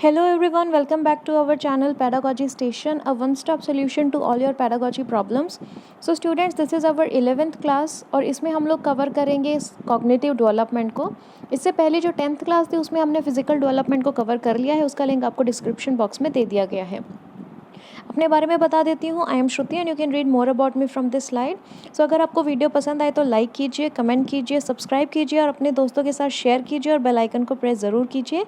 Hello everyone, welcome back to our channel Pedagogy Station, a one-stop solution to all your pedagogy problems. So students, this is our 11th class और इसमें हम लोग cover करेंगे cognitive development को। इससे पहले जो 10th क्लास थी उसमें हमने फिजिकल डेवलपमेंट को कवर कर लिया है, उसका लिंक आपको डिस्क्रिप्शन बॉक्स में दे दिया गया है। अपने बारे में बता देती हूँ, I am Shruti and you can read more about me from this slide. So अगर आपको वीडियो पसंद आए तो लाइक कीजिए, कमेंट कीजिए, सब्सक्राइब कीजिए और अपने दोस्तों के साथ शेयर कीजिए और बेल आइकन को प्रेस ज़रूर कीजिए।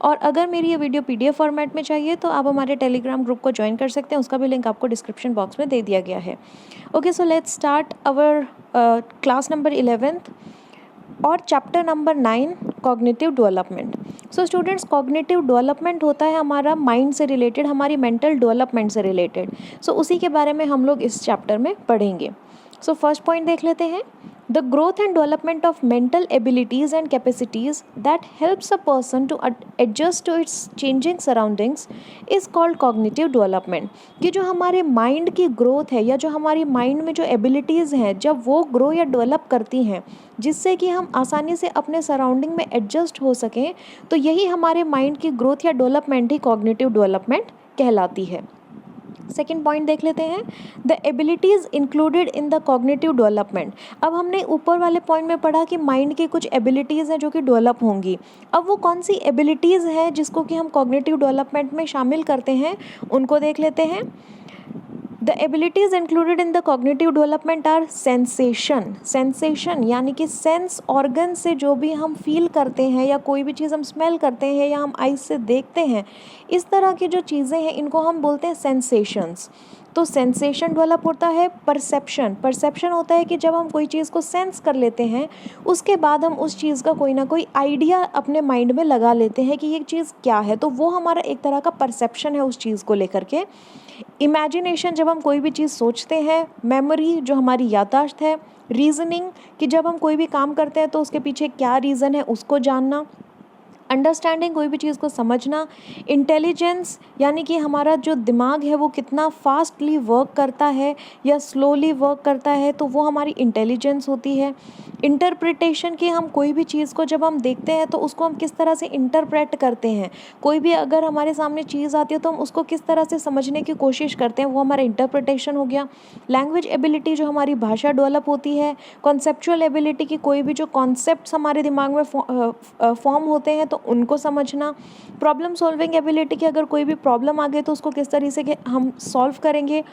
और अगर मेरी ये वीडियो PDF फॉर्मेट में चाहिए तो आप हमारे टेलीग्राम ग्रुप को ज्वाइन कर सकते हैं, उसका भी लिंक आपको डिस्क्रिप्शन बॉक्स में दे दिया गया है। Okay, so let's start our class number 11th और chapter number 9 cognitive development. So students, cognitive development होता है हमारा माइंड से रिलेटेड, हमारी मेंटल डेवलपमेंट से रिलेटेड। सो उसी के बारे में हम लोग इस चैप्टर में पढ़ेंगे। सो फर्स्ट पॉइंट देख लेते हैं। The growth and development of mental abilities and capacities that helps a person to adjust to its changing surroundings is called cognitive development। कि जो हमारे माइंड की ग्रोथ है या जो हमारी माइंड में जो एबिलिटीज़ हैं, जब वो ग्रो या डेवलप करती हैं जिससे कि हम आसानी से अपने सराउंडिंग में एडजस्ट हो सकें, तो यही हमारे माइंड की ग्रोथ या डेवलपमेंट ही कॉग्निटिव डेवलपमेंट कहलाती है। सेकेंड पॉइंट देख लेते हैं, the abilities included in the cognitive development. अब हमने ऊपर वाले पॉइंट में पढ़ा कि माइंड की कुछ एबिलिटीज़ हैं जो कि डेवलप होंगी। अब वो कौन सी एबिलिटीज़ हैं जिसको कि हम कॉग्निटिव डेवलपमेंट में शामिल करते हैं, उनको देख लेते हैं। The abilities included in the cognitive development are sensation यानी कि सेंस ऑर्गन से जो भी हम फील करते हैं या कोई भी चीज़ हम स्मेल करते हैं या हम आइज से देखते हैं, इस तरह की जो चीज़ें हैं इनको हम बोलते हैं सेंसेशंस। तो सेंसेशन डेवलप होता है। परसेप्शन होता है कि जब हम कोई चीज़ को सेंस कर लेते हैं उसके बाद हम उस चीज़ का कोई ना कोई आइडिया अपने माइंड में लगा लेते हैं कि ये चीज़ क्या है, तो वो हमारा एक तरह का परसेप्शन है उस चीज़ को लेकर के। इमेजिनेशन, जब हम कोई भी चीज़ सोचते हैं। मेमोरी, जो हमारी याददाश्त है। रीजनिंग, कि जब हम कोई भी काम करते हैं तो उसके पीछे क्या रीज़न है उसको जानना। अंडरस्टैंडिंग, कोई भी चीज़ को समझना। इंटेलिजेंस, यानी कि हमारा जो दिमाग है वो कितना फास्टली वर्क करता है या स्लोली वर्क करता है, तो वो हमारी इंटेलिजेंस होती है। इंटरप्रिटेशन, कि हम कोई भी चीज़ को जब हम देखते हैं तो उसको हम किस तरह से इंटरप्रेट करते हैं। कोई भी अगर हमारे सामने चीज़ आती है तो हम उसको किस तरह से समझने की कोशिश करते हैं, वो हमारा इंटरप्रिटेशन हो गया। लैंग्वेज एबिलिटी, जो हमारी भाषा डेवलप होती है। कॉन्सेप्चुअल एबिलिटी, कि कोई भी जो कॉन्सेप्ट्स हमारे दिमाग में फॉर्म होते हैं तो उनको समझना। प्रॉब्लम सॉल्विंग एबिलिटी, कि अगर कोई भी प्रॉब्लम आ गई तो उसको किस तरीके से हम सॉल्व करेंगे।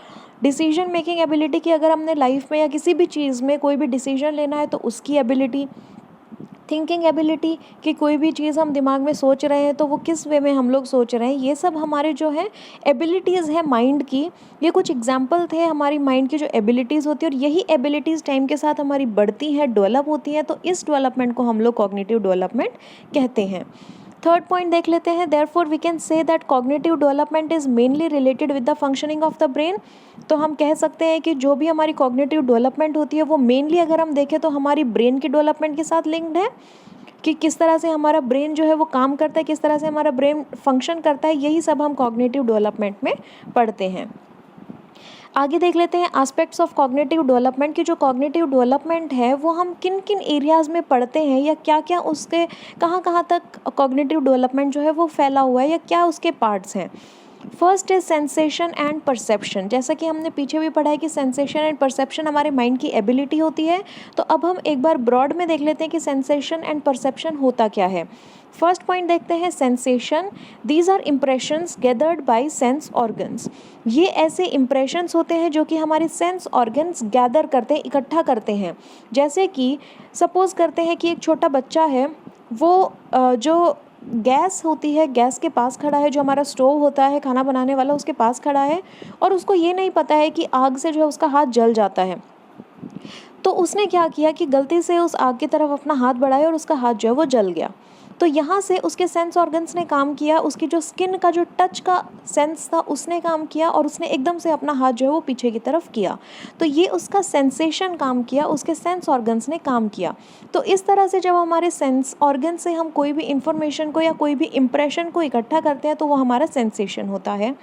डिसीजन मेकिंग एबिलिटी, कि अगर हमने लाइफ में या किसी भी चीज़ में कोई भी डिसीजन लेना है तो उसकी एबिलिटी। थिंकिंग एबिलिटी, कि कोई भी चीज़ हम दिमाग में सोच रहे हैं तो वो किस वे में हम लोग सोच रहे हैं। ये सब हमारे जो है एबिलिटीज़ है माइंड की। ये कुछ एग्जाम्पल थे हमारी माइंड की जो एबिलिटीज़ होती है, और यही एबिलिटीज़ टाइम के साथ हमारी बढ़ती हैं, डेवलप होती हैं, तो इस डेवलपमेंट को हम लोग कॉग्निटिव डेवलपमेंट कहते हैं। थर्ड पॉइंट देख लेते हैं, therefore we can say that cognitive development is mainly related with the functioning of the brain. तो हम कह सकते हैं कि जो भी हमारी कॉग्निटिव डेवलपमेंट होती है वो मेनली अगर हम देखें तो हमारी ब्रेन की डेवलपमेंट के साथ लिंक्ड है, कि किस तरह से हमारा ब्रेन जो है वो काम करता है, किस तरह से हमारा ब्रेन फंक्शन करता है, यही सब हम कॉग्निटिव डेवलपमेंट में पढ़ते हैं। आगे देख लेते हैं एस्पेक्ट्स ऑफ कॉग्निटिव डेवलपमेंट, की जो कॉग्निटिव डेवलपमेंट है वो हम किन किन एरियाज़ में पढ़ते हैं या क्या क्या उसके कहाँ कहाँ तक कॉग्निटिव डेवलपमेंट जो है वो फैला हुआ है या क्या उसके पार्ट्स हैं। First is sensation and perception. जैसा कि हमने पीछे भी पढ़ा है कि सेंसेशन एंड परसेप्शन हमारे माइंड की एबिलिटी होती है, तो अब हम एक बार ब्रॉड में देख लेते हैं कि सेंसेशन एंड परसेप्शन होता क्या है। फर्स्ट पॉइंट देखते हैं, sensation. These are impressions gathered by sense organs. ये ऐसे इम्प्रेशंस होते हैं जो कि हमारे सेंस ऑर्गन्स गैदर करते हैं, इकट्ठा करते हैं। जैसे कि सपोज़ करते हैं कि एक छोटा बच्चा है, वो जो गैस होती है, गैस के पास खड़ा है, जो हमारा स्टोव होता है खाना बनाने वाला उसके पास खड़ा है, और उसको ये नहीं पता है कि आग से जो है उसका हाथ जल जाता है। तो उसने क्या किया कि गलती से उस आग की तरफ अपना हाथ बढ़ाया और उसका हाथ जो है वो जल गया। तो यहाँ से उसके सेंस ऑर्गन्स ने काम किया, उसकी जो स्किन का जो टच का सेंस था उसने काम किया और उसने एकदम से अपना हाथ जो है वो पीछे की तरफ किया। तो ये उसका सेंसेशन काम किया, उसके सेंस ऑर्गन्स ने काम किया। तो इस तरह से जब हमारे सेंस ऑर्गन से हम कोई भी इंफॉर्मेशन को या कोई भी इंप्रेशन को इकट्ठा करते हैं तो वो हमारा सेंसेशन होता है।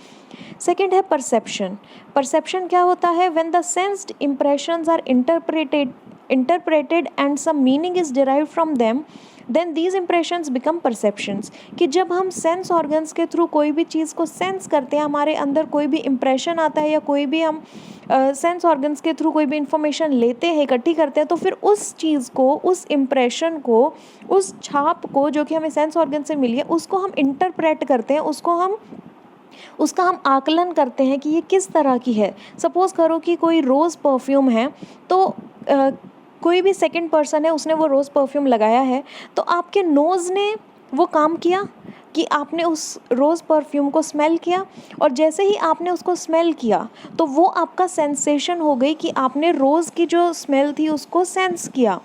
सेकेंड है परसेप्शन। परसेप्शन क्या होता है, when the sensed impressions are interpreted and some meaning is derived from them, then these impressions become perceptions, कि जब हम सेंस ऑर्गन्स के थ्रू कोई भी चीज़ को सेंस करते हैं, हमारे अंदर कोई भी इम्प्रेशन आता है या कोई भी हम सेंस ऑर्गन्स के थ्रू कोई भी इंफॉर्मेशन लेते हैं, इकट्ठी करते हैं, तो फिर उस चीज़ को, उस इम्प्रेशन को, उस छाप को जो कि हमें सेंस ऑर्गन से मिली है, उसको हम इंटरप्रेट करते हैं, उसका हम आकलन करते हैं कि ये किस तरह की है। सपोज़ करो कि कोई रोज़ परफ्यूम है, तो कोई भी सेकंड पर्सन है, उसने वो रोज़ परफ्यूम लगाया है, तो आपके नोज़ ने वो काम किया कि आपने उस रोज़ परफ्यूम को स्मेल किया, और जैसे ही आपने उसको स्मेल किया तो वो आपका सेंसेशन हो गई कि आपने रोज़ की जो स्मेल थी उसको सेंस किया,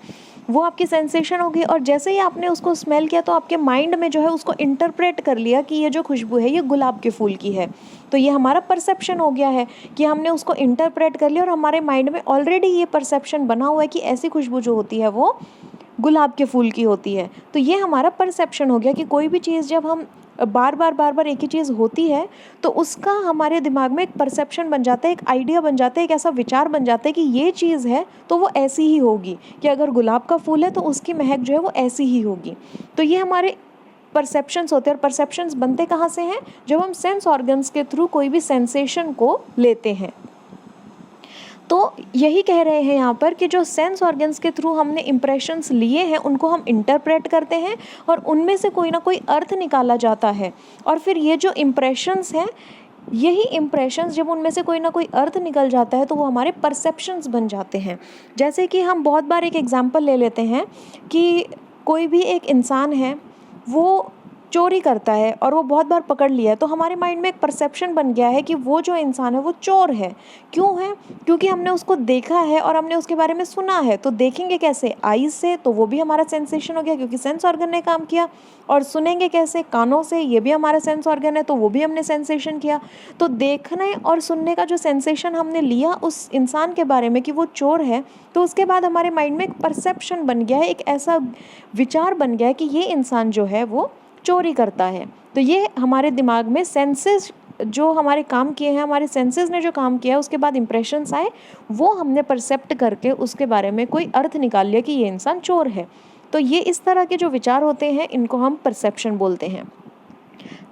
वो आपकी सेंसेशन हो गई। और जैसे ही आपने उसको स्मेल किया तो आपके माइंड में जो है उसको इंटरप्रेट कर लिया कि ये जो खुशबू है ये गुलाब के फूल की है। तो ये हमारा परसेप्शन हो गया है कि हमने उसको इंटरप्रेट कर लिया, और हमारे माइंड में ऑलरेडी ये परसेप्शन बना हुआ है कि ऐसी खुशबू जो होती है वो गुलाब के फूल की होती है। तो ये हमारा परसेप्शन हो गया कि कोई भी चीज़ जब हम बार बार एक ही चीज़ होती है तो उसका हमारे दिमाग में एक परसेप्शन बन जाता है, एक आइडिया बन जाता है, एक ऐसा विचार बन जाता है कि ये चीज़ है तो वो ऐसी ही होगी, कि अगर गुलाब का फूल है तो उसकी महक जो है वो ऐसी ही होगी। तो ये हमारे परसेप्शंस होते हैं, और परसेप्शंस बनते कहाँ से हैं? जब हम सेंस ऑर्गन्स के थ्रू कोई भी सेंसेशन को लेते हैं। तो यही कह रहे हैं यहाँ पर कि जो सेंस ऑर्गन्स के थ्रू हमने इम्प्रेशंस लिए हैं उनको हम इंटरप्रेट करते हैं, और उनमें से कोई ना कोई अर्थ निकाला जाता है, और फिर ये जो इम्प्रेशंस हैं, यही इम्प्रेशंस जब उनमें से कोई ना कोई अर्थ निकल जाता है तो वो हमारे परसेप्शंस बन जाते हैं। जैसे कि हम बहुत बार एक एग्जांपल ले लेते हैं कि कोई भी एक इंसान है, वो चोरी करता है और वो बहुत बार पकड़ लिया है, तो हमारे माइंड में एक परसेप्शन बन गया है कि वो जो इंसान है वो चोर है। क्यों है? क्योंकि हमने उसको देखा है और हमने उसके बारे में सुना है। तो देखेंगे कैसे? आईज से, तो वो भी हमारा सेंसेशन हो गया क्योंकि सेंस ऑर्गन ने काम किया। और सुनेंगे कैसे? कानों से, ये भी हमारा सेंस ऑर्गन है, तो वो भी हमने सेंसेशन किया। तो देखने और सुनने का जो सेंसेशन हमने लिया उस इंसान के बारे में कि वो चोर है, तो उसके बाद हमारे माइंड में एक परसेप्शन बन गया है, एक ऐसा विचार बन गया है कि ये इंसान जो है वो चोरी करता है। तो ये हमारे दिमाग में सेंसेस जो हमारे काम किए हैं, हमारे सेंसेस ने जो काम किया है, उसके बाद इंप्रेशंस आए, वो हमने परसेप्ट करके उसके बारे में कोई अर्थ निकाल लिया कि ये इंसान चोर है। तो ये इस तरह के जो विचार होते हैं इनको हम परसेप्शन बोलते हैं।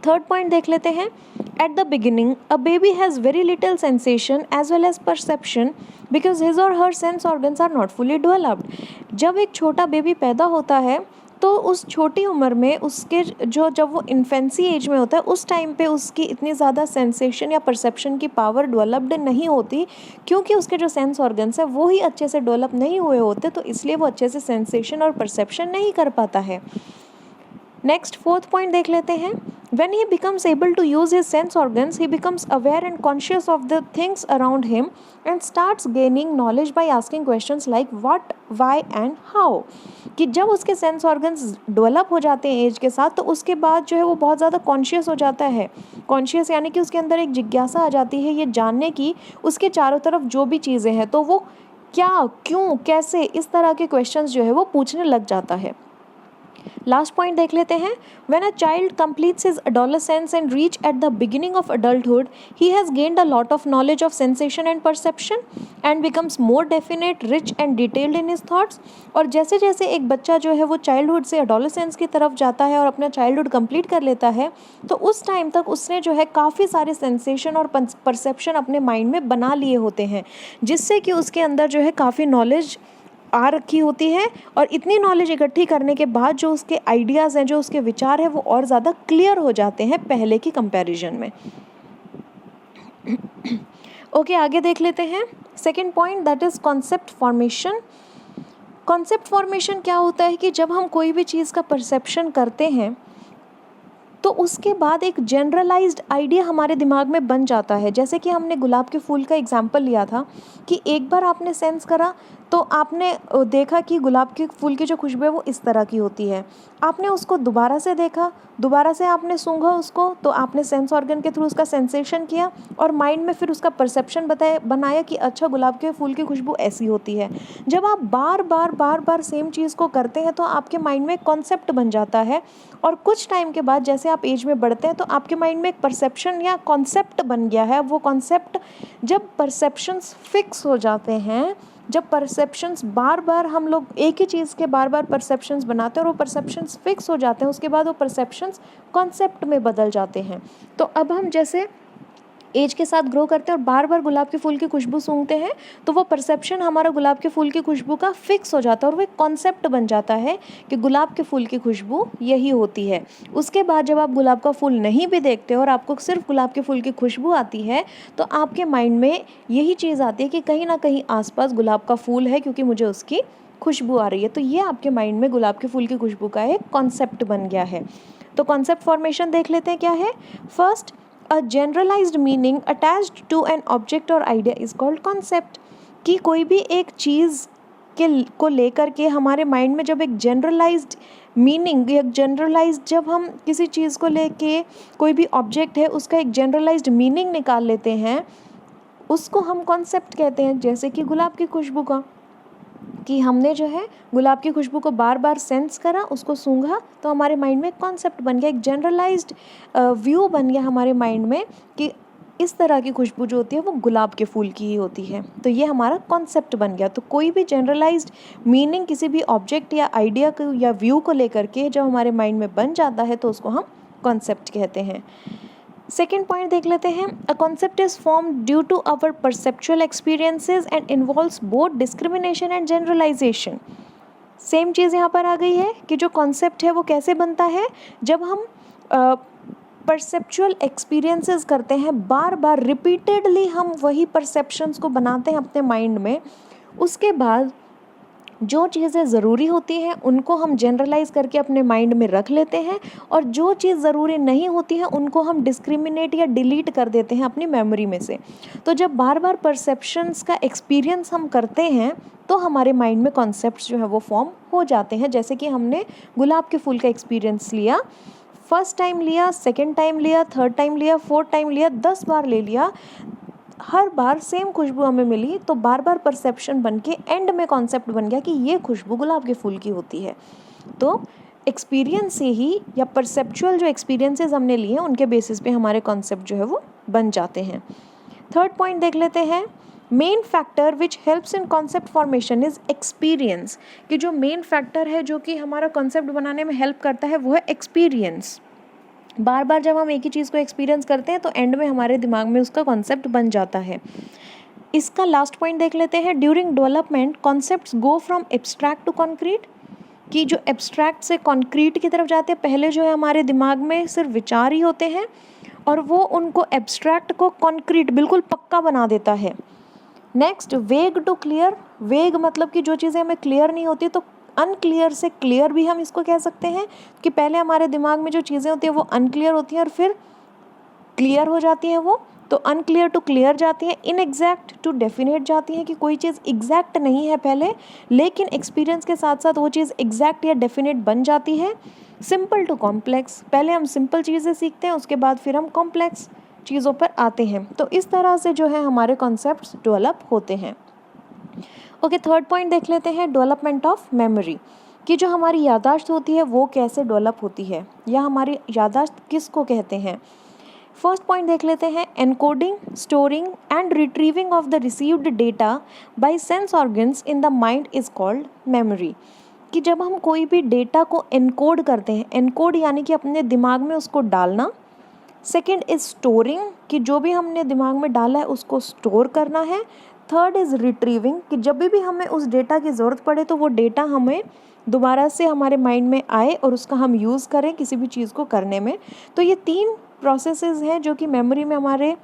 थर्ड पॉइंट देख लेते हैं। At the beginning a baby has very little sensation as well as perception because his or her sense organs are not fully developed. जब एक छोटा बेबी पैदा होता है तो उस छोटी उम्र में उसके जब वो इन्फेंसी एज में होता है उस टाइम पे उसकी इतनी ज़्यादा सेंसेशन या परसेप्शन की पावर डेवलप्ड नहीं होती, क्योंकि उसके जो सेंस ऑर्गन्स है वो ही अच्छे से डेवलप नहीं हुए होते, तो इसलिए वो अच्छे से सेंसेशन और परसेप्शन नहीं कर पाता है। नेक्स्ट फोर्थ पॉइंट देख लेते हैं। When he becomes able to use his sense organs, he becomes aware and conscious of the things around him and starts gaining knowledge by asking questions like what, why and how। कि जब उसके sense organs develop हो जाते हैं as के साथ, तो उसके बाद जो है वो बहुत ज़्यादा कॉन्शियस हो जाता है। कॉन्शियस यानी कि उसके अंदर एक जिज्ञासा आ जाती है ये जानने की, उसके चारों तरफ जो भी चीज़ें हैं तो वो क्या, क्यों, कैसे, इस तरह के क्वेश्चंस जो है वो पूछने लग जाता है। लास्ट पॉइंट देख लेते हैं। When a child completes his adolescence and reach at the beginning of adulthood, he has gained a lot of knowledge of sensation and perception and becomes more definite, rich and detailed in his thoughts। और जैसे जैसे एक बच्चा जो है वो childhood से adolescence की तरफ जाता है और अपना चाइल्डहुड कंप्लीट कर लेता है, तो उस टाइम तक उसने जो है काफ़ी सारे सेंसेशन और परसेप्शन अपने माइंड में बना लिए होते हैं, जिससे कि उसके अंदर जो है काफ़ी नॉलेज आ रखी होती है। और इतनी नॉलेज इकट्ठी करने के बाद जो उसके आइडियाज़ हैं, जो उसके विचार हैं, वो और ज़्यादा क्लियर हो जाते हैं पहले की कंपैरिजन में। ओके, आगे देख लेते हैं। Second point, that is concept formation. Concept formation क्या होता है कि जब हम कोई भी चीज़ का परसेप्शन करते हैं तो उसके बाद एक जनरलाइज्ड आइडिया हमारे दिमाग में बन जाता है। जैसे कि हमने गुलाब के फूल का एग्जाम्पल लिया था कि एक बार आपने सेंस करा तो आपने देखा कि गुलाब के फूल की जो खुशबू है वो इस तरह की होती है। आपने उसको दोबारा से देखा, दोबारा से आपने सूंघा उसको, तो आपने सेंस ऑर्गन के थ्रू उसका सेंसेशन किया और माइंड में फिर उसका परसेप्शन बनाया कि अच्छा गुलाब के फूल की खुशबू ऐसी होती है। जब आप बार बार सेम चीज़ को करते हैं तो आपके माइंड में एक कॉन्सेप्ट बन जाता है, और कुछ टाइम के बाद जैसे आप एज में बढ़ते हैं तो आपके माइंड में एक परसेप्शन या कॉन्सेप्ट बन गया है। वो कॉन्सेप्ट जब परसेप्शंस फिक्स हो जाते हैं, जब परसेप्शंस बार बार हम लोग एक ही चीज़ के बार बार परसेप्शंस बनाते हैं और वो परसेप्शंस फिक्स हो जाते हैं, उसके बाद वो परसेप्शंस कॉन्सेप्ट में बदल जाते हैं। तो अब हम जैसे एज के साथ ग्रो करते हैं और बार बार गुलाब के फूल की खुशबू सूंघते हैं, तो वो परसेप्शन हमारा गुलाब के फूल की खुशबू का फिक्स हो जाता है और वो एक कॉन्सेप्ट बन जाता है कि गुलाब के फूल की खुशबू यही होती है। उसके बाद जब आप गुलाब का फूल नहीं भी देखते और आपको सिर्फ गुलाब के फूल की खुशबू आती है, तो आपके माइंड में यही चीज़ आती है कि कहीं ना कहीं आसपास गुलाब का फूल है, क्योंकि मुझे उसकी खुशबू आ रही है। तो ये आपके माइंड में गुलाब के फूल की खुशबू का एक कॉन्सेप्ट बन गया है। तो कॉन्सेप्ट फॉर्मेशन देख लेते हैं क्या है। First, a generalized meaning attached to an object or idea is called concept। कि कोई भी एक चीज़ को लेकर के हमारे माइंड में जब एक जनरलाइज्ड मीनिंग या जनरलाइज्ड, जब हम किसी चीज़ को लेके कोई भी ऑब्जेक्ट है उसका एक जनरलाइज्ड मीनिंग निकाल लेते हैं, उसको हम कॉन्सेप्ट कहते हैं। जैसे कि गुलाब की खुशबू का, कि हमने जो है गुलाब की खुशबू को बार बार सेंस करा, उसको सूंघा, तो हमारे माइंड में एक कॉन्सेप्ट बन गया, एक जनरलाइज्ड व्यू बन गया हमारे माइंड में कि इस तरह की खुशबू जो होती है वो गुलाब के फूल की ही होती है। तो ये हमारा कॉन्सेप्ट बन गया। तो कोई भी जनरलाइज्ड मीनिंग किसी भी ऑब्जेक्ट या आइडिया को या व्यू को लेकर के जब हमारे माइंड में बन जाता है तो उसको हम कॉन्सेप्ट कहते हैं। सेकेंड पॉइंट देख लेते हैं। A concept is form due to our perceptual experiences and involves both discrimination and generalisation. Same चीज़ यहाँ पर आ गई है कि जो कॉन्सेप्ट है वो कैसे बनता है, जब हम परसेप्चुअल एक्सपीरियंसेस करते हैं, बार बार रिपीटेडली हम वही परसेप्शंस को बनाते हैं अपने माइंड में, उसके बाद जो चीज़ें ज़रूरी होती हैं उनको हम जनरलाइज करके अपने माइंड में रख लेते हैं और जो चीज़ ज़रूरी नहीं होती है उनको हम डिस्क्रिमिनेट या डिलीट कर देते हैं अपनी मेमोरी में से। तो जब बार बार परसेप्शंस का एक्सपीरियंस हम करते हैं तो हमारे माइंड में कॉन्सेप्ट्स जो है वो फॉर्म हो जाते हैं। जैसे कि हमने गुलाब के फूल का एक्सपीरियंस लिया, फर्स्ट टाइम लिया, सेकेंड टाइम लिया, थर्ड टाइम लिया, फोर्थ टाइम लिया, 10 बार ले लिया, हर बार सेम खुशबू हमें मिली, तो बार बार परसेप्शन बन के एंड में कॉन्सेप्ट बन गया कि ये खुशबू गुलाब के फूल की होती है। तो एक्सपीरियंस से ही या परसेप्चुअल जो एक्सपीरियंसेस हमने लिए हैं उनके बेसिस पे हमारे कॉन्सेप्ट जो है वो बन जाते हैं। थर्ड पॉइंट देख लेते हैं। Main factor which helps in concept formation is experience. कि जो मेन फैक्टर है जो कि हमारा कॉन्सेप्ट बनाने में हेल्प करता है वो है एक्सपीरियंस। बार बार जब हम एक ही चीज़ को एक्सपीरियंस करते हैं तो एंड में हमारे दिमाग में उसका कॉन्सेप्ट बन जाता है। इसका लास्ट पॉइंट देख लेते हैं। During development concepts go from abstract to concrete. कि जो एब्स्ट्रैक्ट से कॉन्क्रीट की तरफ जाते हैं, पहले जो है हमारे दिमाग में सिर्फ विचार ही होते हैं और वो उनको एब्स्ट्रैक्ट को कॉन्क्रीट बिल्कुल पक्का बना देता है। नेक्स्ट, वेग टू क्लियर। वेग मतलब कि जो चीज़ें हमें क्लियर नहीं होती, तो अनक्लियर से क्लियर भी हम इसको कह सकते हैं कि पहले हमारे दिमाग में जो चीज़ें होती हैं वो अनक्लियर होती हैं और फिर क्लियर हो जाती हैं वो, तो अनक्लियर टू क्लियर जाती हैं। इनएग्जैक्ट टू डेफिनेट जाती हैं कि कोई चीज़ एग्जैक्ट नहीं है पहले, लेकिन एक्सपीरियंस के साथ साथ वो चीज़ एग्जैक्ट या डेफिनेट बन जाती है। सिंपल टू कॉम्प्लेक्स, पहले हम सिंपल चीज़ें सीखते हैं उसके बाद फिर हम कॉम्प्लेक्स चीज़ों पर आते हैं। तो इस तरह से जो है हमारे कॉन्सेप्ट्स डेवलप होते हैं। ओके, थर्ड पॉइंट देख लेते हैं। Development of memory. कि जो हमारी याददाश्त होती है वो कैसे डेवलप होती है या हमारी याददाश्त किसको कहते हैं। फर्स्ट पॉइंट देख लेते हैं। Encoding, storing and retrieving of the received data bye sense organs in the mind is called memory. कि जब हम कोई भी डेटा को एनकोड करते हैं, एनकोड यानी कि अपने दिमाग में उसको डालना। सेकेंड इज स्टोरिंग, कि जो भी हमने दिमाग में डाला है उसको स्टोर करना है। थर्ड इज़ रिट्रीविंग, कि जब भी हमें उस डेटा की ज़रूरत पड़े तो वो डेटा हमें दोबारा से हमारे माइंड में आए और उसका हम यूज़ करें किसी भी चीज़ को करने में। तो ये 3 प्रोसेसेस हैं जो कि मेमोरी में हमारे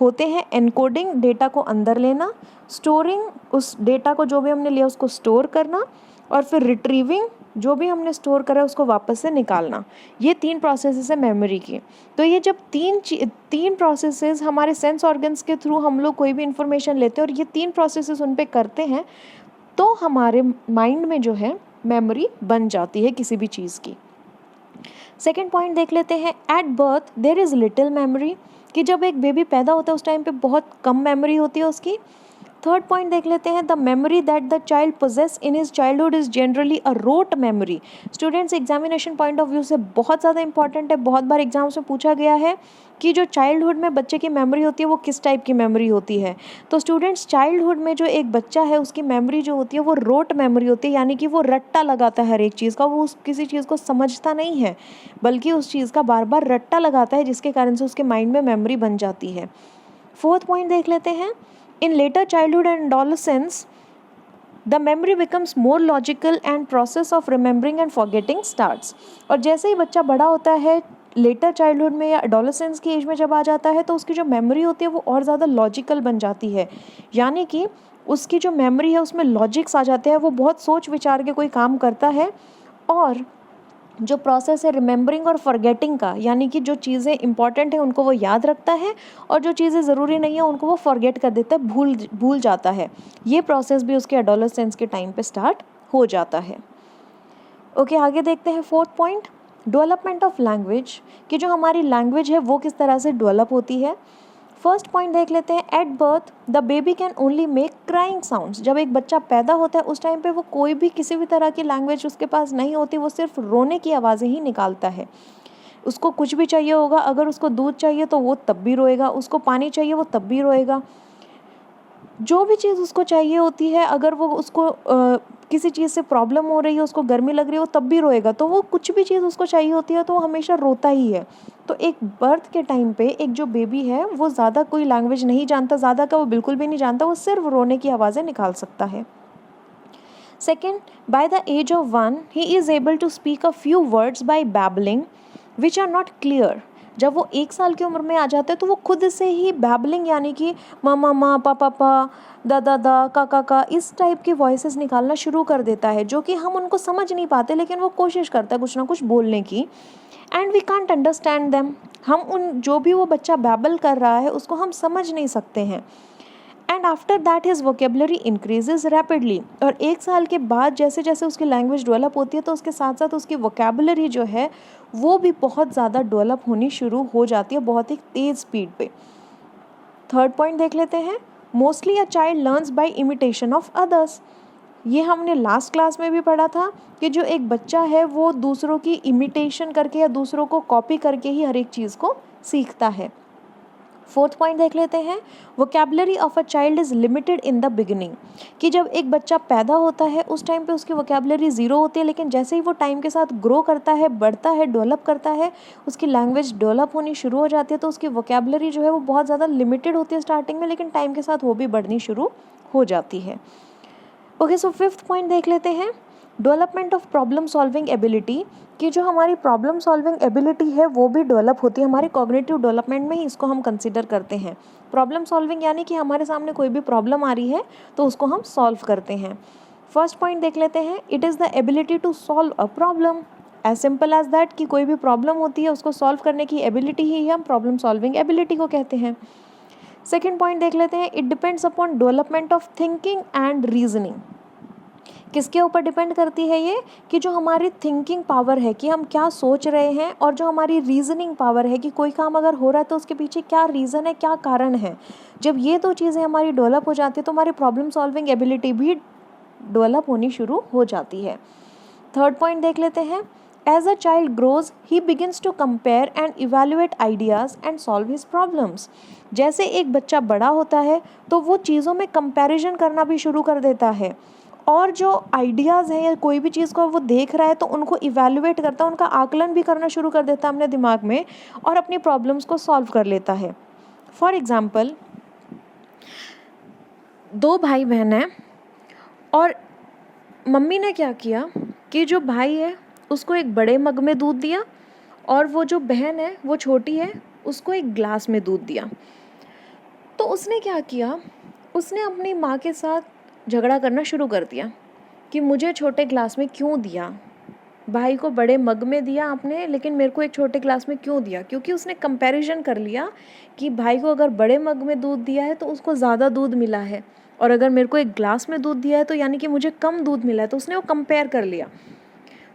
होते हैं। एनकोडिंग, डेटा को अंदर लेना, स्टोरिंग, उस डेटा को जो भी हमने लिया उसको स्टोर करना, और फिर रिट्रीविंग, जो भी हमने स्टोर करा उसको वापस से निकालना। ये 3 प्रोसेसेस है मेमोरी की। तो ये जब 3 प्रोसेसेस हमारे सेंस ऑर्गन्स के थ्रू हम लोग कोई भी इंफॉर्मेशन लेते हैं और ये 3 प्रोसेसेस उन पे करते हैं तो हमारे माइंड में जो है मेमोरी बन जाती है किसी भी चीज़ की। सेकेंड पॉइंट देख लेते हैं। At birth there is little memory. कि जब एक बेबी पैदा होता है उस टाइम पे बहुत कम मेमोरी होती है उसकी। थर्ड पॉइंट देख लेते हैं, the memory that the child possesses in his childhood is generally a rote memory. Students examination point of view से बहुत ज़्यादा इंपॉर्टेंट है, बहुत बार एग्जाम्स में पूछा गया है कि जो चाइल्डहुड में बच्चे की मेमोरी होती है वो किस टाइप की मेमोरी होती है। तो स्टूडेंट्स चाइल्डहुड में जो एक बच्चा है उसकी मेमोरी जो होती है वो रोट मेमोरी होती है, यानी कि वो रट्टा लगाता है हर एक चीज़ का, वो उस किसी चीज़ को समझता नहीं है बल्कि उस चीज़ का बार बार रट्टा लगाता है, जिसके कारण से उसके माइंड में मेमोरी बन जाती है। फोर्थ पॉइंट देख लेते हैं, in later childhood and adolescence the memory becomes more logical and process of remembering and forgetting starts. और जैसे ही बच्चा बड़ा होता है, लेटर चाइल्डहुड में या एडोलेसेंस की एज में जब आ जाता है, तो उसकी जो मेमोरी होती है वो और ज़्यादा लॉजिकल बन जाती है, यानी कि उसकी जो मेमोरी है उसमें लॉजिक्स आ जाते हैं, वो बहुत सोच विचार के कोई काम करता है, और जो प्रोसेस है रिमेंबरिंग और फॉरगेटिंग का, यानी कि जो चीज़ें इंपॉर्टेंट हैं उनको वो याद रखता है और जो चीज़ें ज़रूरी नहीं है उनको वो फॉरगेट कर देता है, भूल जाता है। ये प्रोसेस भी उसके एडोलेसेंस के टाइम पे स्टार्ट हो जाता है। ओके, आगे देखते हैं fourth point, development of language, कि जो हमारी लैंग्वेज है वो किस तरह से डेवलप होती है। फर्स्ट पॉइंट देख लेते हैं, at birth the baby can only make crying sounds. जब एक बच्चा पैदा होता है उस टाइम पे वो कोई भी किसी भी तरह की लैंग्वेज उसके पास नहीं होती, वो सिर्फ रोने की आवाज़ें ही निकालता है। उसको कुछ भी चाहिए होगा, अगर उसको दूध चाहिए तो वो तब भी रोएगा, उसको पानी चाहिए वो तब भी रोएगा, जो भी चीज़ उसको चाहिए होती है, अगर वो उसको किसी चीज़ से प्रॉब्लम हो रही है, उसको गर्मी लग रही है, वो तब भी रोएगा। तो वो कुछ भी चीज़ उसको चाहिए होती है तो वो हमेशा रोता ही है। तो एक बर्थ के टाइम पे एक जो बेबी है वो ज़्यादा कोई लैंग्वेज नहीं जानता, ज़्यादा का वो बिल्कुल भी नहीं जानता, वो सिर्फ रोने की आवाज़ें निकाल सकता है। Second, by the age of 1 he is able to speak a few words by babbling which are not clear. जब वो 1 साल की उम्र में आ जाते हैं तो वो खुद से ही बैबलिंग, यानी कि मामा माँ, पापा पा, दादा दा, काका का, इस टाइप की वॉइसेस निकालना शुरू कर देता है, जो कि हम उनको समझ नहीं पाते, लेकिन वो कोशिश करता है कुछ ना कुछ बोलने की। And we can't understand them, हम उन जो भी वो बच्चा बैबल कर रहा है उसको हम समझ नहीं सकते हैं। And after that his vocabulary increases rapidly, और 1 साल के बाद जैसे जैसे उसकी लैंग्वेज डेवलप होती है तो उसके साथ साथ उसकी वोकेबलरी जो है वो भी बहुत ज़्यादा डेवलप होनी शुरू हो जाती है, बहुत ही तेज़ स्पीड पे। थर्ड पॉइंट देख लेते हैं, mostly a child learns by imitation of others. ये हमने लास्ट क्लास में भी पढ़ा था कि जो एक बच्चा है वो दूसरों की इमिटेशन करके या दूसरों को कॉपी करके ही हर एक चीज़ को सीखता है। फोर्थ पॉइंट देख लेते हैं, vocabulary of a child is limited in the beginning, कि जब एक बच्चा पैदा होता है उस टाइम पे उसकी वोकेबलरी ज़ीरो होती है, लेकिन जैसे ही वो टाइम के साथ ग्रो करता है, बढ़ता है, डेवलप करता है, उसकी लैंग्वेज डेवलप होनी शुरू हो जाती है, तो उसकी वोकेबलरी जो है वो बहुत ज़्यादा लिमिटेड होती है स्टार्टिंग में, लेकिन टाइम के साथ वो भी बढ़नी शुरू हो जाती है। ओके, सो फिफ्थ पॉइंट देख लेते हैं, development of problem solving ability, कि जो हमारी प्रॉब्लम सॉल्विंग एबिलिटी है वो भी डेवलप होती है, हमारी कॉग्निटिव डेवलपमेंट में ही इसको हम कंसीडर करते हैं। प्रॉब्लम सॉल्विंग यानी कि हमारे सामने कोई भी प्रॉब्लम आ रही है तो उसको हम सॉल्व करते हैं। फर्स्ट पॉइंट देख लेते हैं, it is the ability to solve a problem, as simple as that, कि कोई भी प्रॉब्लम होती है उसको सॉल्व करने की एबिलिटी ही हम प्रॉब्लम सॉल्विंग एबिलिटी को कहते हैं। सेकेंड पॉइंट देख लेते हैं, it depends upon development of thinking and reasoning. किसके ऊपर डिपेंड करती है ये, कि जो हमारी थिंकिंग पावर है कि हम क्या सोच रहे हैं, और जो हमारी रीजनिंग पावर है कि कोई काम अगर हो रहा है तो उसके पीछे क्या रीज़न है, क्या कारण है। जब ये दो चीज़ें हमारी डेवलप हो जाती है तो हमारी प्रॉब्लम सॉल्विंग एबिलिटी भी डेवलप होनी शुरू हो जाती है। थर्ड पॉइंट देख लेते हैं, as a child grows he begins to compare and evaluate ideas and solve his problems. जैसे एक बच्चा बड़ा होता है तो वो चीज़ों में कंपैरिजन करना भी शुरू कर देता है, और जो आइडियाज़ हैं या कोई भी चीज़ को वो देख रहा है तो उनको इवैल्यूएट करता है, उनका आकलन भी करना शुरू कर देता है अपने दिमाग में, और अपनी प्रॉब्लम्स को सॉल्व कर लेता है। फॉर एग्ज़ाम्पल, 2 भाई बहन हैं, और मम्मी ने क्या किया कि जो भाई है उसको एक बड़े मग में दूध दिया, और वो जो बहन है वो छोटी है उसको एक ग्लास में दूध दिया। तो उसने क्या किया, उसने अपनी माँ के साथ झगड़ा करना शुरू कर दिया कि मुझे छोटे ग्लास में क्यों दिया, भाई को बड़े मग में दिया आपने, लेकिन मेरे को एक छोटे ग्लास में क्यों दिया। क्योंकि उसने कंपैरिजन कर लिया कि भाई को अगर बड़े मग में दूध दिया है तो उसको ज़्यादा दूध मिला है, और अगर मेरे को एक ग्लास में दूध दिया है तो यानी कि मुझे कम दूध मिला है। तो उसने वो कंपेयर कर लिया।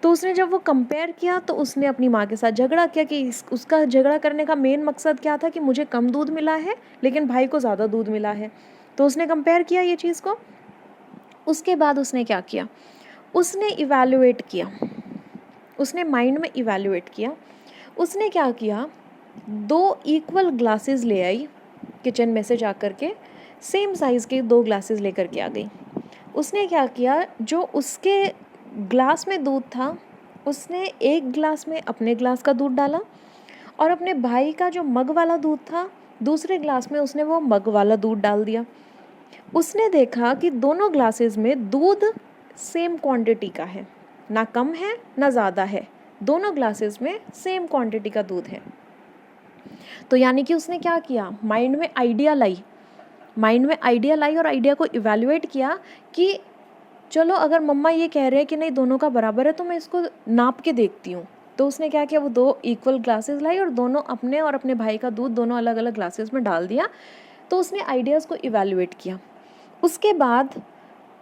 तो उसने जब वो कंपेयर किया तो उसने अपनी माँ के साथ झगड़ा किया कि उसका झगड़ा करने का मेन मकसद क्या था कि मुझे कम दूध मिला है लेकिन भाई को ज़्यादा दूध मिला है। तो उसने कंपेयर किया ये चीज़ को। उसके बाद उसने क्या किया, उसने इवैल्यूएट किया, उसने माइंड में इवैल्यूएट किया। उसने क्या किया, 2 इक्वल ग्लासेस ले आई किचन में से जा कर के, सेम साइज़ के 2 ग्लासेस लेकर के आ गई। उसने क्या किया, जो उसके ग्लास में दूध था उसने एक ग्लास में अपने ग्लास का दूध डाला और अपने भाई का जो मग वाला दूध था दूसरे ग्लास में उसने वो मग वाला दूध डाल दिया। उसने देखा कि दोनों ग्लासेस में दूध सेम क्वांटिटी का है, ना कम है ना ज़्यादा है, दोनों ग्लासेस में सेम क्वांटिटी का दूध है। तो यानी कि उसने क्या किया, माइंड में आइडिया लाई और आइडिया को इवैल्यूएट किया कि चलो अगर मम्मा ये कह रहे हैं कि नहीं दोनों का बराबर है तो मैं इसको नाप के देखती हूँ। तो उसने क्या किया, वो 2 इक्वल ग्लासेस लाई और दोनों अपने और अपने भाई का दूध दोनों अलग अलग ग्लासेस में डाल दिया। तो उसने आइडियाज़ को इवैल्यूएट किया। उसके बाद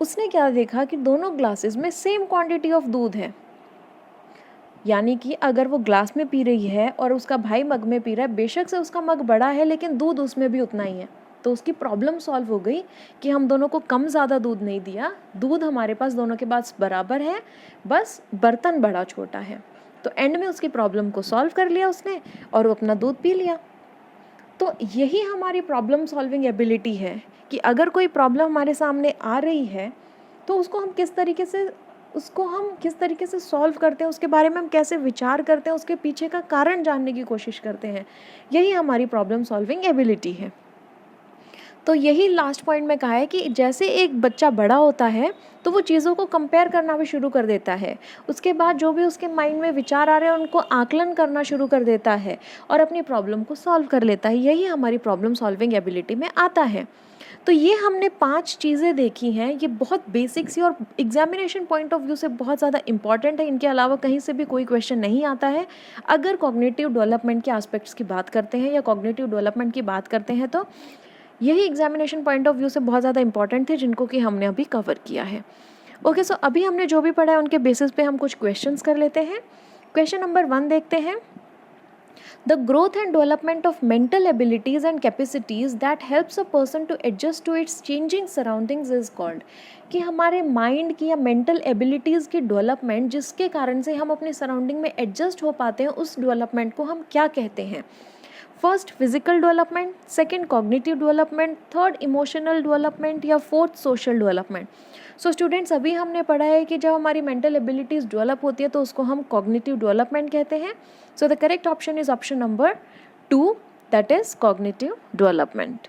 उसने क्या देखा कि दोनों ग्लासेस में सेम क्वांटिटी ऑफ दूध है, यानी कि अगर वो ग्लास में पी रही है और उसका भाई मग में पी रहा है, बेशक से उसका मग बड़ा है लेकिन दूध उसमें भी उतना ही है। तो उसकी प्रॉब्लम सॉल्व हो गई कि हम दोनों को कम ज़्यादा दूध नहीं दिया, दूध हमारे पास दोनों के पास बराबर है, बस बर्तन बड़ा छोटा है। तो एंड में उसकी प्रॉब्लम को सॉल्व कर लिया उसने और वो अपना दूध पी लिया। तो यही हमारी प्रॉब्लम सॉल्विंग एबिलिटी है कि अगर कोई प्रॉब्लम हमारे सामने आ रही है तो उसको हम किस तरीके से सॉल्व करते हैं, उसके बारे में हम कैसे विचार करते हैं, उसके पीछे का कारण जानने की कोशिश करते हैं, यही हमारी प्रॉब्लम सॉल्विंग एबिलिटी है। तो यही लास्ट पॉइंट में कहा है कि जैसे एक बच्चा बड़ा होता है तो वो चीज़ों को कंपेयर करना भी शुरू कर देता है, उसके बाद जो भी उसके माइंड में विचार आ रहे हैं उनको आकलन करना शुरू कर देता है और अपनी प्रॉब्लम को सॉल्व कर लेता है। यही हमारी प्रॉब्लम सॉल्विंग एबिलिटी में आता है। तो ये हमने 5 चीज़ें देखी हैं, ये बहुत बेसिक सी और एग्जामिनेशन पॉइंट ऑफ व्यू से बहुत ज़्यादा इंपॉर्टेंट है। इनके अलावा कहीं से भी कोई क्वेश्चन नहीं आता है। अगर कॉग्निटिव डेवलपमेंट के एस्पेक्ट्स की बात करते हैं या कॉग्निटिव डेवलपमेंट की बात करते हैं तो यही एग्जामिनेशन पॉइंट ऑफ व्यू से बहुत ज़्यादा इंपॉर्टेंट थे, जिनको कि हमने अभी कवर किया है। ओके, सो अभी हमने जो भी पढ़ा है उनके बेसिस पे हम कुछ क्वेश्चंस कर लेते हैं। क्वेश्चन नंबर 1 देखते हैं। The growth and development of mental abilities and capacities that helps a person to adjust to its changing surroundings is called, कि हमारे माइंड की या मेंटल एबिलिटीज़ की डेवलपमेंट जिसके कारण से हम अपने सराउंडिंग में एडजस्ट हो पाते हैं, उस डेवलपमेंट को हम क्या कहते हैं। First physical development, second cognitive development, third emotional development या fourth social development. So students, अभी हमने पढ़ा है कि जब हमारी मेंटल एबिलिटीज़ डेवलप होती है तो उसको हम कॉग्निटिव डेवलपमेंट कहते हैं। So the correct option is option number 2, that is cognitive development.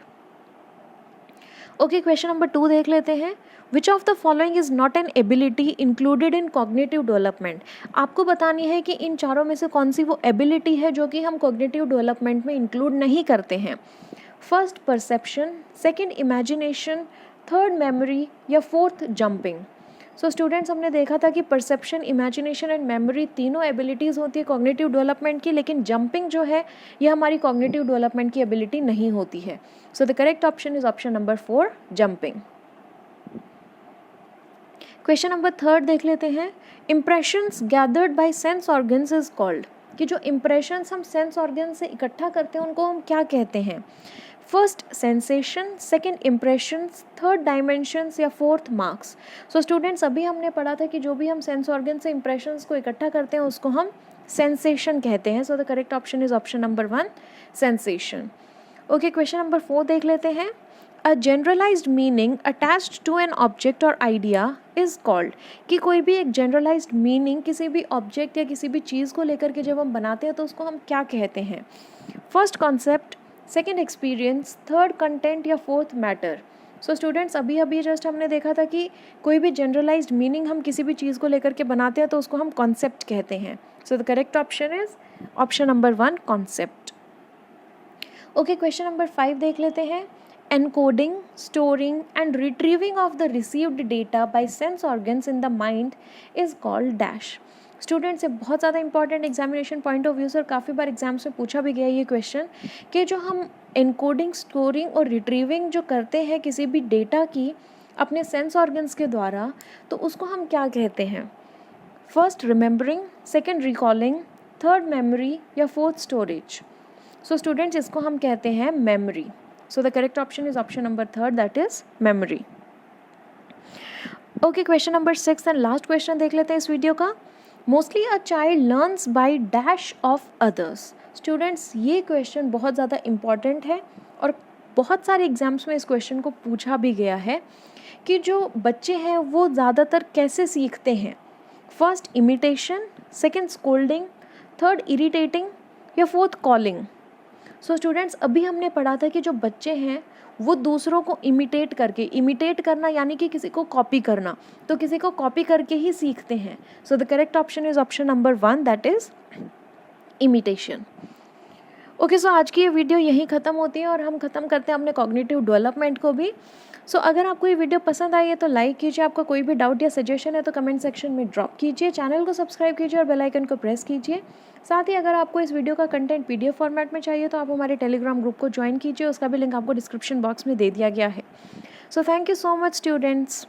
Okay, question number 2 देख लेते हैं। Which of the following is not an ability included in cognitive development. आपको बतानी है कि इन चारों में से कौन सी वो एबिलिटी है जो कि हम कॉग्निटिव डेवलपमेंट में इंक्लूड नहीं करते हैं। First perception, second imagination, third memory या फोर्थ जंपिंग। सो स्टूडेंट्स, हमने देखा था कि परसेप्शन, इमेजिनेशन एंड मेमोरी तीनों एबिलिटीज़ होती है कॉग्निटिव डेवलपमेंट की, लेकिन जंपिंग जो है ये हमारी कॉग्निटिव डेवलपमेंट की एबिलिटी नहीं होती है। सो the correct option is option number 4, jumping. Question number 3 देख लेते हैं। Impressions gathered by sense organs is called, कि जो इम्प्रेशंस हम सेंस ऑर्गन से इकट्ठा करते हैं उनको हम क्या कहते हैं। First sensation, second impressions, third dimensions या फोर्थ मार्क्स। सो स्टूडेंट्स, अभी हमने पढ़ा था कि जो भी हम सेंस ऑर्गन से इम्प्रेशंस को इकट्ठा करते हैं उसको हम सेंसेशन कहते हैं। So the correct option is option number 1, sensation. Okay, question number 4 देख लेते हैं। A generalized meaning attached to an object or idea is called, कि कोई भी एक generalized meaning किसी भी object या किसी भी चीज़ को लेकर के जब हम बनाते हैं तो उसको हम क्या कहते हैं। First concept, second experience, third content या फोर्थ मैटर। सो स्टूडेंट्स, अभी जस्ट हमने देखा था कि कोई भी जनरलाइज्ड मीनिंग हम किसी भी चीज़ को लेकर के बनाते हैं तो उसको हम कॉन्सेप्ट कहते हैं। So the correct option is option number 1, concept. Okay, question number 5 देख लेते हैं। Encoding, storing and retrieving of the received data by sense organs in the mind is called dash. Students, ये बहुत ज़्यादा important examination point of view से और काफ़ी बार exams में पूछा भी गया ये क्वेश्चन, कि जो हम एनकोडिंग, स्टोरिंग और रिट्रीविंग जो करते हैं किसी भी डेटा की अपने सेंस ऑर्गन्स के द्वारा, तो उसको हम क्या कहते हैं। First remembering, second recalling, third memory या फोर्थ स्टोरेज। सो स्टूडेंट्स, इसको हम कहते हैं memory. So the correct option is option number 3rd, that is memory. Okay, question number 6 and last question देख लेते हैं इस वीडियो का. Mostly a child learns by dash of others. Students, ये क्वेश्चन बहुत ज़्यादा इम्पॉर्टेंट है और बहुत सारे एग्जाम्स में इस क्वेश्चन को पूछा भी गया है कि जो बच्चे हैं वो ज़्यादातर कैसे सीखते हैं. First imitation, second scolding, third irritating या फोर्थ कॉलिंग. सो स्टूडेंट्स, अभी हमने पढ़ा था कि जो बच्चे हैं वो दूसरों को इमिटेट करके, इमिटेट करना यानी कि किसी को कॉपी करना, तो किसी को कॉपी करके ही सीखते हैं. So the correct option is option number 1, that is imitation. Okay, so आज की ये वीडियो यहीं ख़त्म होती है और हम ख़त्म करते हैं अपने कॉग्निटिव डेवलपमेंट को भी. सो अगर आपको ये वीडियो पसंद आई है तो लाइक कीजिए. आपका कोई भी डाउट या सजेशन है तो कमेंट सेक्शन में ड्रॉप कीजिए. चैनल को सब्सक्राइब कीजिए और बेल आइकन को प्रेस कीजिए. साथ ही अगर आपको इस वीडियो का कंटेंट PDF फॉर्मेट में चाहिए तो आप हमारे टेलीग्राम ग्रुप को ज्वाइन कीजिए. उसका भी लिंक आपको डिस्क्रिप्शन बॉक्स में दे दिया गया है. So thank you so much students.